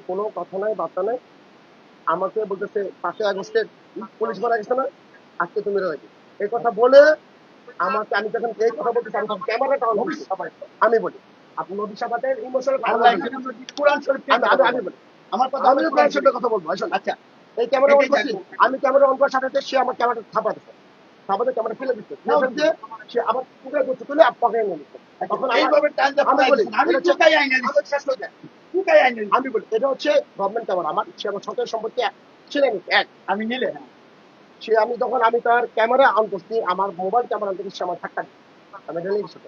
কোনো কথা নাই বার্তা নাই, আমাকে বলতেছে 5ই আগস্টের পুলিশ মারা গেছে না, আজকে তুমি রয়েছে এই কথা বলে আমাকে, আমি যখন এই কথা বলতেছি আমি ক্যামেরাটা অন করছি। আমি বলি আপনি নবী সাবাতের ইমোশনাল কোরআন শরীফ আমি বলি আমার কথা, আমি কোরআন শরীফের কথা বলবো। আচ্ছা এই ক্যামেরা অন করছি, আমি ক্যামেরা অন করার সাথে সাথে সে আমার ক্যামেরাটা থাপা দিচ্ছে, থাপাতে ক্যামেরা ফেলে দিচ্ছে, সে আবার তুলে করছে, তুলে পকেটে নিয়ে নিচ্ছে। তখন এইভাবে আমি বলি আমি বলি এটা হচ্ছে গভর্নমেন্ট ক্যামেরা, আমার সে আমার সরকারি সম্পত্তি ছিলেন এক আমি নিলে সে আমি তখন আমি তার ক্যামেরা অন করছি, আমার মোবাইল ক্যামেরা অন করছি, আমার ধাক্কা আমি ঢেলে গেছি।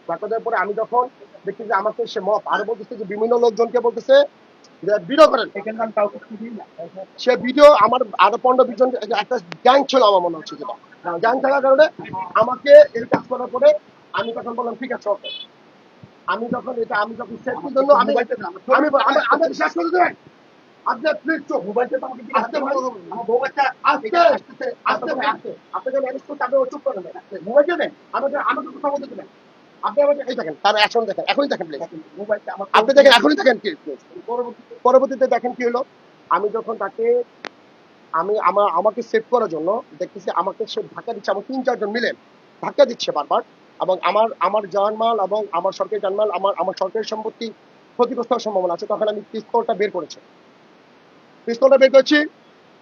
ধাক্কা দেওয়ার পরে আমি যখন দেখি যে আমাকে সে মপ আরো বলতেছে যে বিভিন্ন লোকজনকে বলতেছে যে ভিডিও করেন, সে ভিডিও আমার আরো 15-20 জন একটা গ্যাং ছিল আমার মনে হচ্ছে, যেটা গ্যাং থাকার কারণে আমাকে এই কাজ করার পরে আমি তখন বললাম ঠিক আছে ওকে। আমি যখন এটা আমি যখন সেফটির জন্য আমি আমাকে শেষ করে দেবেন আপনি প্লিজ চোখ মোবাইলটা তো আমাকে আসতে ভালো আমার বউ বাচ্চা আসতে আসতে আপনাকে ম্যানেজ করতে আপনি চুপ করেন মোবাইলটা দেন আমাকে আমাকে কথা বলতে দেবেন আপনি আমাকে এই দেখেন তার অ্যাকশন দেখেন, এখনই দেখেন প্লিজ মোবাইলটা আপনি দেখেন, এখনই দেখেন কি পরবর্তীতে দেখেন কি হলো। আমি যখন তাকে আমাকে সেভ করার জন্য দেখতেছি আমাকে সে ধাক্কা দিচ্ছে, আমার 3-4 জন মিলে ধাক্কা দিচ্ছে বারবার, এবং আমার জানমাল এবং আমার সরকারি জানমাল আমার সরকারি সম্পত্তি ক্ষতিগ্রস্ত হওয়ার সম্ভাবনা আছে। তখন আমি পিস্তলটা বের করেছি,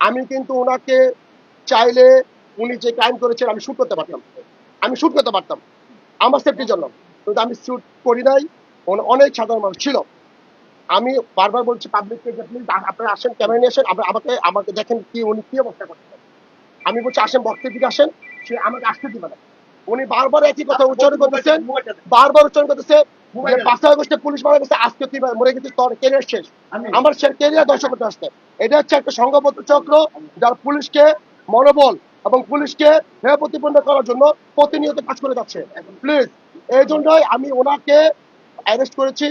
আমি কিন্তু ওনাকে চাইলে উনি যে ক্রাইম করেছেন আমি শুট করতে পারতাম আমার সেফটির জন্য, কিন্তু আমি শুট করি নাই। অনেক সাধারণ মানুষ ছিল, আমি বারবার বলছি পাবলিককে যে প্লিজ আপনারা আসেন, ক্যামেরা নিয়ে আসেন, আমাকে দেখেন কি উনি কি অবস্থা করছেন। আমি বলছি আসেন বক্সের দিকে আসেন, সে আমাকে আসতে দিবে না। উনি বারবার একই কথা উচ্চারণ করতেছেন, 5ই আগস্টে পুলিশ মারা গেছে, আজকে তুই মরে গেছিস, তোর ক্যারিয়ার শেষ, আমার সে ক্যারিয়ার ধ্বংস করতে আসছে। এটা হচ্ছে একটা সংঘবদ্ধ চক্র যার পুলিশকে মনোবল এবং পুলিশকে হেয় প্রতিপন্ন করার জন্য প্রতিনিয়ত কাজ করে যাচ্ছে। প্লিজ এই জন্যই আমি ওনাকে অ্যারেস্ট করেছি,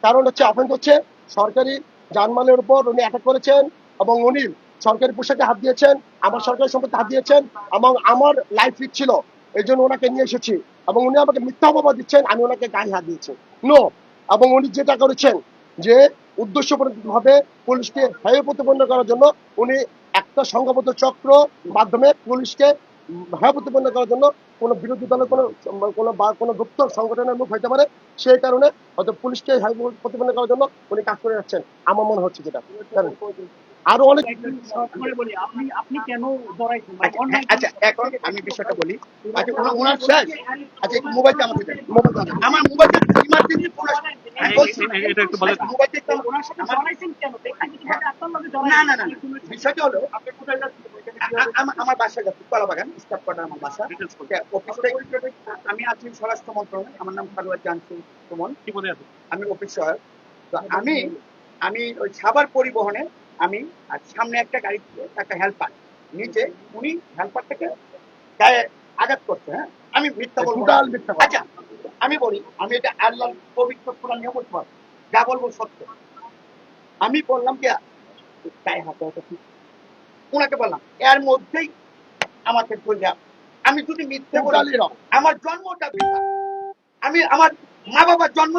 কারণ হচ্ছে অফেন্স হচ্ছে সরকারি জানমালের উপর উনি অ্যাটাক করেছেন, এবং উনি সরকারি পোশাকে হাত দিয়েছেন, আমার সরকারি সম্পত্তি হাত দিয়েছেন, এবং আমার লাইফ রিস্ক ছিল, এই জন্য ওনাকে নিয়ে এসেছি। এবং উনি আমাকে মিথ্যা অপবাদ দিচ্ছেন আমি ওনাকে গায়ে হাত দিয়েছি, নো। এবং উনি যেটা করেছেন যে উদ্দেশ্যপূর্ণভাবে পুলিশকে হেয় প্রতিপন্ন করার জন্য উনি একটা সংঘবদ্ধ চক্র মাধ্যমে পুলিশকে হেয় প্রতিপন্ন করার জন্য কোনো বিরোধী দলের কোনো গুপ্ত সংগঠনের মুখ হইতে পারে, সেই কারণে হয়তো পুলিশকে হেয় প্রতিপন্ন করার জন্য উনি কাজ করে যাচ্ছেন আমার মনে হচ্ছে। যেটা আরো অনেক আপনি কেন জড়াইছেন? আচ্ছা এখন আমি বিষয়টা বলি। আচ্ছা ওনার শেষ, আচ্ছা মোবাইলটা আমাকে দেন, আমার মোবাইলটা ইমার্জেন্সি ফোন আসছে, আমি বলছি এটা একটু বলেন মোবাইলটা একটু ওনার সাথে জড়াইছেন কেন? ব্যক্তিগতভাবে আপনার লগে না বিষয়টা হলো আপনি কোথায় যাচ্ছেন? আমার বাসা যাচ্ছি কলাবাগান, স্টাফ কোয়ার্টার আমার বাসা। অফিস থেকে আমি আছি স্বরাষ্ট্র মন্ত্রণালয়, আমার নাম সারোয়ার জাহান সুমন, কি বলে আছে আমি অফিস সহায়ক। তো আমি ওই সাভার পরিবহনে আমি আর সামনে একটা গাড়ি একটা হেল্পার, নিচে উনি হেল্পারটাকে গায়ে আঘাত করছে। হ্যাঁ আমি মিথ্যা বলবো, আচ্ছা আমি বলি আমি এটা আল্লাহর পবিত্র কোরআন নিয়ে বলতে পারবো, যা বলবো সত্য। আমি বললাম কি গায়ে হাত দেওয়াটা ঠিক, ওনাকে বললাম এর মধ্যেই আমাকে বললাম আমি যদি মিথ্যে বলি আমার জন্মটা বৃথা, আমি আমার মা বাবার জন্ম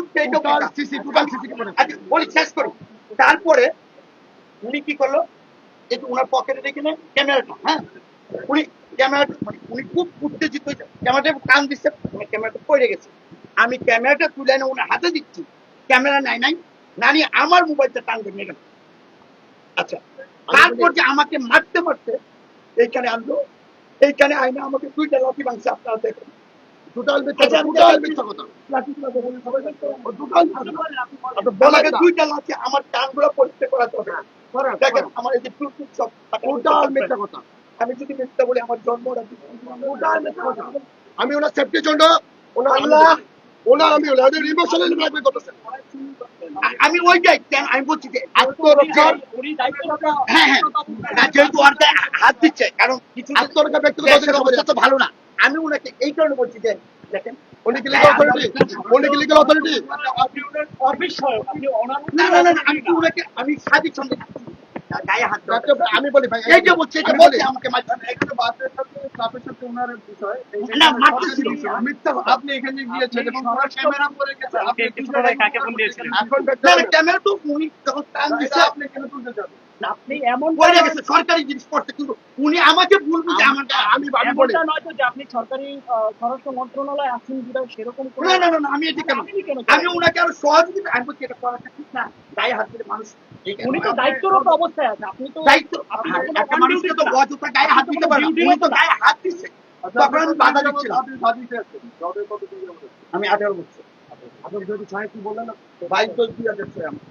বলি শেষ করি। তারপরে উনি কি করলো, একটু ওনার পকেটে রেখে নেন ক্যামেরাটা। হ্যাঁ উনি ক্যামেরাটা উনি খুব উত্তেজিত হয়েছে, ক্যামেরাটা টান দিচ্ছে, ক্যামেরাটা পড়ে গেছে। আমি ক্যামেরাটা তুলে এনে ওনার হাতে দিচ্ছি, ক্যামেরা নাই না নিয়ে আমার মোবাইলটা টান দিয়ে নিয়ে গেল। আচ্ছা তারপর যে আমাকে মারতে এইখানে আনলো, এইখানে আইনে আমাকে 2টা লাঠি ভাঙছে, আপনারা দেখেন। আমার কানগুলো পরিষ্কার করাতে হবে, দেখেন আমার এই যে সব মিথ্যা কথা। আমি যদি মিথ্যা বলি আমার জন্মটা আমি ওনার সেফটির জন্য আমি ওইটাই আমি বলছি যে আত্মরক্ষার, যেহেতু হাত দিচ্ছে, কারণ কিছু আত্মরক্ষা ব্যক্তিগত অবস্থা তো ভালো না। আমি ওনাকে এই কারণে বলছি যে দেখেন উনি কি লিগ্যাল অথরিটি আমি সাদিক সঙ্গে গায়ে হাত দেওয়া। আমি বলি ভাই এই যে বলছে, এটা আমি বলছে বলি। আমাকে মারতে। এখানে বাসের সাথে ট্রাফের সাথে ওনার বিষয় না, মারতেছিল। মিথ্যা কথা। আপনি এখানে গিয়েছেন এবং পুরো ক্যামেরা পড়ে গেছে, আপনি একটু ছোট ভাই কাকে ফোন দিয়েছিলেন? এখন না, না, ক্যামেরা তো উনি যখন টান দিছে, আপনি কেন তুলতে যাবেন? আপনি এমন পড়ে গেছে, সরকারি জিনিস পড়ছে, কিন্তু উনি আমাকে ভুল বুঝে আমার আমি বলি এমনটা নয় তো যে আপনি সরকারি স্বরাষ্ট্র মন্ত্রণালয়ে আছেন বিধায় সেরকম কোনো না, না, না, না, আমি এটা কেন, আপনি কেন আমি ওনাকে আরো সহযোগিতা, আমি বলছি এটা করাটা ঠিক না, গায়ে হাত দিলে মানুষ ঠিক আছে। উনি তো দায়িত্বরত অবস্থায় আছে আপনি তো দায়িত্ব, আপনি হ্যাঁ, তো কোনো একটা on মানুষকে duty তো না। অযথা গায়ে হাত দিতে পারে না। duty উনি তো না। গায়ে হাত দিচ্ছে, তখন আমি বাধা দিচ্ছিলাম। আপনি সাজিতে আছেন, জবের কত দিন যাবত? আমি 18 বছর, আপনি যদি ছয় কি বললেন না 22 2006 আমার।